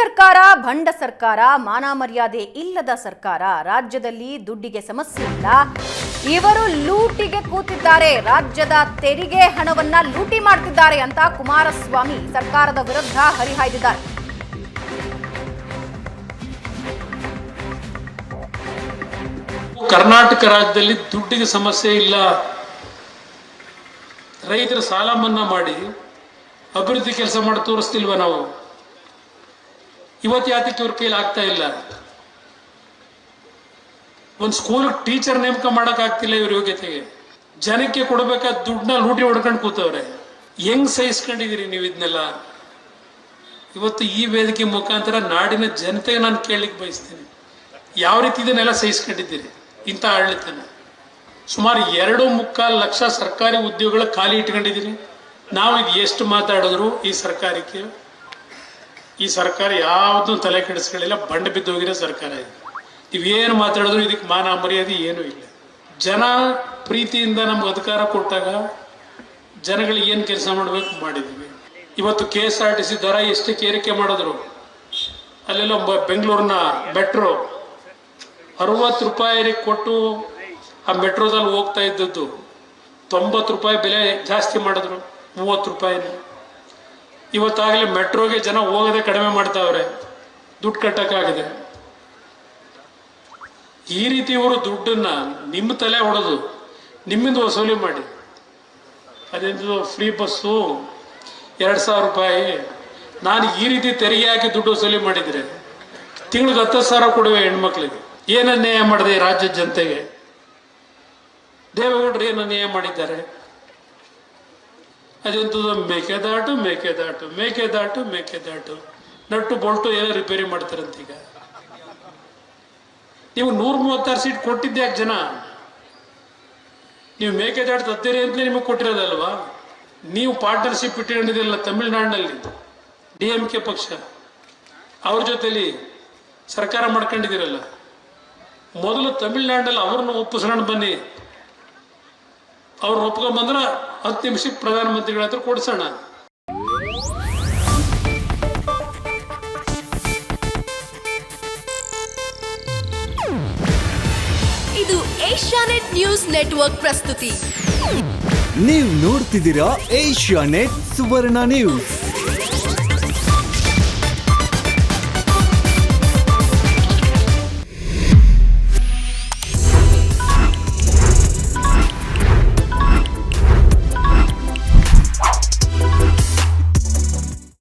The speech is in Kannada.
ಸರ್ಕಾರ ಭಂಡ ಸರ್ಕಾರ, ಮಾನ ಮರ್ಯಾದೆ ಇಲ್ಲದ ಸರ್ಕಾರ. ರಾಜ್ಯದಲ್ಲಿ ದುಡ್ಡಿಗೆ ಸಮಸ್ಯೆ ಇಲ್ಲ, ಇವರು ಲೂಟಿಗೆ ಕೂತಿದ್ದಾರೆ. ರಾಜ್ಯದ ತೆರಿಗೆ ಹಣವನ್ನ ಲೂಟಿ ಮಾಡ್ತಿದ್ದಾರೆ ಅಂತ ಕುಮಾರಸ್ವಾಮಿ ಸರ್ಕಾರದ ವಿರುದ್ಧ ಹರಿಹಾಯ್ದಿದ್ದಾರೆ. ಕರ್ನಾಟಕ ರಾಜ್ಯದಲ್ಲಿ ದುಡ್ಡಿಗೆ ಸಮಸ್ಯೆ ಇಲ್ಲ, ರೈತರ ಸಾಲ ಮನ್ನಾ ಮಾಡಿ ಅಭಿವೃದ್ಧಿ ಕೆಲಸ ಮಾಡಿ ತೋರಿಸ್ತಿಲ್ವ ನಾವು? ಇವತ್ತು ಯಾತಕ್ಕೆ ಇವ್ರ ಕೈಲಿ ಆಗ್ತಾ ಇಲ್ಲ? ಒಂದು ಸ್ಕೂಲ್ ಟೀಚರ್ ನೇಮಕ ಮಾಡಕ್ ಆಗ್ತಿಲ್ಲ ಇವ್ರ ಯೋಗ್ಯತೆಗೆ. ಜನಕ್ಕೆ ಕೊಡಬೇಕಾದ ದುಡ್ಡನ್ನ ಲೂಟಿ ಹೊಡ್ಕೊಂಡು ಕೂತವ್ರೆ. ಹೆಂಗ್ ಸಹಿಸ್ಕೊಂಡಿದೀರಿ ನೀವು ಇದನ್ನೆಲ್ಲ? ಇವತ್ತು ಈ ವೇದಿಕೆ ಮುಖಾಂತರ ನಾಡಿನ ಜನತೆಗೆ ನಾನು ಕೇಳಲಿಕ್ಕೆ ಬಯಸ್ತೀನಿ, ಯಾವ ರೀತಿ ಇದನ್ನೆಲ್ಲ ಸಹಿಸ್ಕೊಂಡಿದ್ದೀರಿ? ಇಂಥ ಆಡಳಿತನ ಸುಮಾರು 2.25 ಲಕ್ಷ ಸರ್ಕಾರಿ ಉದ್ಯೋಗಗಳ ಖಾಲಿ ಇಟ್ಕೊಂಡಿದ್ದೀರಿ. ನಾವು ಇದು ಎಷ್ಟು ಮಾತಾಡಿದ್ರು ಈ ಸರ್ಕಾರ ಯಾವುದೂ ತಲೆ ಕೆಡಿಸ್ಕೊಳ್ಳಿಲ್ಲ. ಬಂಡ ಬಿದ್ದೋಗಿರೋ ಸರ್ಕಾರ ಇದು. ನೀವೇನು ಮಾತಾಡಿದ್ರು ಇದಕ್ಕೆ ಮಾನ ಮರ್ಯಾದೆ ಏನೂ ಇಲ್ಲ. ಜನ ಪ್ರೀತಿಯಿಂದ ನಮ್ಗೆ ಅಧಿಕಾರ ಕೊಟ್ಟಾಗ ಜನಗಳಿಗೆ ಏನು ಕೆಲಸ ಮಾಡಬೇಕು ಮಾಡಿದ್ವಿ. ಇವತ್ತು KSRTC ದರ ಎಷ್ಟಕ್ಕೆ ಏರಿಕೆ ಮಾಡಿದ್ರು? ಅಲ್ಲೆಲ್ಲ ಬೆಂಗಳೂರಿನ ಮೆಟ್ರೋ 60 ರೂಪಾಯಿ ಕೊಟ್ಟು ಆ ಮೆಟ್ರೋದಲ್ಲಿ ಹೋಗ್ತಾ ಇದ್ದದ್ದು 90 ರೂಪಾಯಿ ಬೆಲೆ ಜಾಸ್ತಿ ಮಾಡಿದ್ರು, 30 ರೂಪಾಯಿನ. ಇವತ್ತಾಗಲೇ ಮೆಟ್ರೋಗೆ ಜನ ಹೋಗದೆ ಕಡಿಮೆ ಮಾಡ್ತಾವ್ರೆ, ದುಡ್ಡು ಕಟ್ಟಕ್ಕಾಗಿದೆ. ಈ ರೀತಿ ಇವರು ದುಡ್ಡನ್ನ ನಿಮ್ಮ ತಲೆ ಹೊಡೆದು ನಿಮ್ಮಿಂದ ವಸೂಲಿ ಮಾಡಿ, ಅದೇನು ಫ್ರೀ ಬಸ್ಸು 2000 ರೂಪಾಯಿ, ನಾನು ಈ ರೀತಿ ತೆರಿಗೆ ಹಾಕಿ ದುಡ್ಡು ವಸೂಲಿ ಮಾಡಿದ್ರೆ ತಿಂಗಳಿಗೆ 10,000 ಕೊಡುವೆ ಹೆಣ್ಮಕ್ಳಿಗೆ. ಏನು ಅನ್ಯಾಯ ಮಾಡಿದೆ ರಾಜ್ಯದ ಜನತೆಗೆ? ದೇವೇಗೌಡರು ಏನು ಅನ್ಯಾಯ ಮಾಡಿದ್ದಾರೆ? ಅದೆಂಥದ್ದು ಮೇಕೆದಾಟು ನಟ್ಟು ಬೋಲ್ಟು ಏನೋ ರಿಪೇರಿ ಮಾಡ್ತಾರಂತೀಗ. ನೀವು 136 ಸೀಟ್ ಕೊಟ್ಟಿದ್ದೆ ಯಾಕೆ ಜನ? ನೀವು ಮೇಕೆದಾಟು ತತ್ತೀರಿ ಅಂತಲೇ ನಿಮಗೆ ಕೊಟ್ಟಿರೋದಲ್ವಾ? ನೀವು ಪಾರ್ಟ್ನರ್ಶಿಪ್ ಇಟ್ಕೊಂಡಿದ್ದಿಲ್ಲ ತಮಿಳುನಾಡಿನಲ್ಲಿ DMK ಪಕ್ಷ, ಅವ್ರ ಜೊತೆಲಿ ಸರ್ಕಾರ ಮಾಡ್ಕೊಂಡಿದ್ದೀರಲ್ಲ. ಮೊದಲು ತಮಿಳುನಾಡಿನಲ್ಲಿ ಅವ್ರನ್ನ ಒಪ್ಪಿಸ್ಕೊಂಡು ಬನ್ನಿ, ಅವ್ರನ್ನ ಒಪ್ಕೊಂಡ್ಬಂದ್ರೆ 10 ನಿಮಿಷಕ್ಕೆ ಪ್ರಧಾನಮಂತ್ರಿಗಳ ಹತ್ರ ಕೊಡ್ಸೋಣ. ಇದು ಏಷ್ಯಾನೆಟ್ ನ್ಯೂಸ್ ನೆಟ್ವರ್ಕ್ ಪ್ರಸ್ತುತಿ. ನೀವು ನೋಡ್ತಿದ್ದೀರಾ ಏಷ್ಯಾನೆಟ್ ಸುವರ್ಣ ನ್ಯೂಸ್.